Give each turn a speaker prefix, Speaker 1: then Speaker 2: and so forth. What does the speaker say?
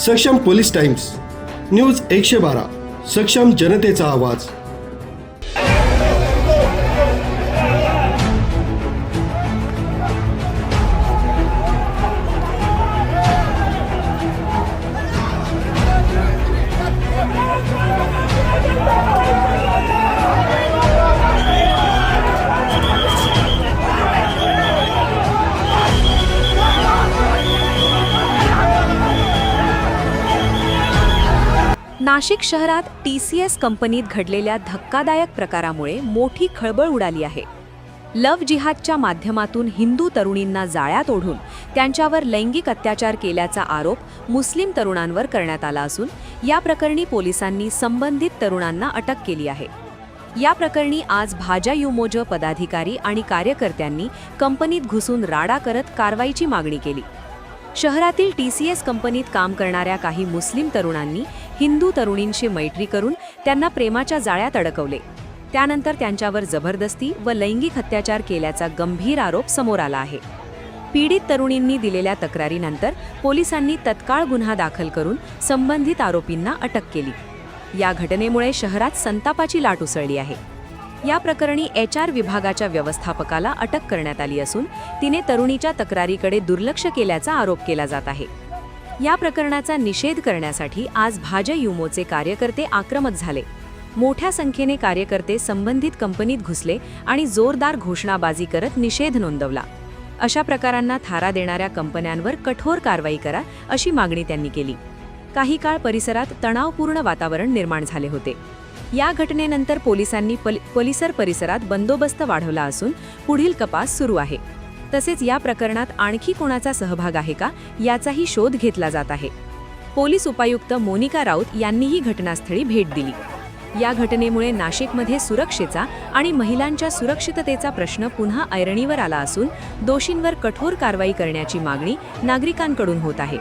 Speaker 1: सक्षम police times, news 112, सक्षम जनतेचा आवाज।
Speaker 2: नाशिक शहरात TCS कंपनीत घडलेल्या धक्कादायक प्रकारामुळे मोठी खळबळ उडाली आहे। लव्ह जिहादच्या माध्यमातून हिंदू तरुणींना जाळ्यात ओढून त्यांच्यावर लैंगिक अत्याचार केल्याचा आरोप मुस्लिम तरुणांवर करण्यात आला असून या प्रकरणी पोलिसांनी संबंधित तरुणांना अटक केली आहे। या प्रकरणी आज भाजप युमोज पदाधिकारी आणि कार्यकर्त्यांनी कंपनीत घुसून राडा करत कारवाईची मागणी केली। शहरातील TCS कंपनीत काम करणाऱ्या काही मुस्लिम तरुणांनी हिंदू तरुणींशी मैत्री करून त्यांना प्रेमाच्या जाळ्यात अडकवले। त्यानंतर त्यांच्यावर जबरदस्ती व लैंगिक अत्याचार केल्याचा गंभीर आरोप समोर आला आहे। पीडित तरुणींनी दिलेल्या तक्रारीनंतर पोलिसांनी तत्काळ गुन्हा दाखल करून संबंधित आरोपींना अटक केली। या घटनेमुळे शहरात संतापाची लाट उसळली आहे। या प्रकरणी HR विभागाच्या व्यवस्थापकाला अटक करण्यात आली असून तिने तरुणीच्या तक्रारीकडे दुर्लक्ष केल्याचा आरोप केला जात आहे। या प्रकरणाचा निषेध करण्यासाठी आज भाजप युमोचे कार्यकर्ते आक्रमक झाले। मोठ्या संख्येने कार्यकर्ते संबंधित कंपनीत घुसले आणि जोरदार घोषणाबाजी करत निषेध नोंदवला। अशा प्रकारांना थारा देणाऱ्या कंपन्यांवर कठोर कारवाई करा अशी मागणी त्यांनी केली। काही काळ परिसरात तणावपूर्ण वातावरण निर्माण झाले होते। या घटनेनंतर पोलिसांनी परिसरात बंदोबस्त वाढवला असून पुढील तपास सुरू आहे। तसेच या प्रकरणात आणखी कोणाचा सहभाग आहे का याचाही शोध घेतला जात आहे। पोलीस उपायुक्त मोनिका राऊत यांनीही घटनास्थळी भेट दिली। या घटनेमुळे नाशिकमध्ये सुरक्षेचा आणि महिलांच्या सुरक्षिततेचा प्रश्न पुन्हा ऐरणीवर आला असून दोषींवर कठोर कारवाई करण्याची मागणी नागरिकांकडून होत आहे।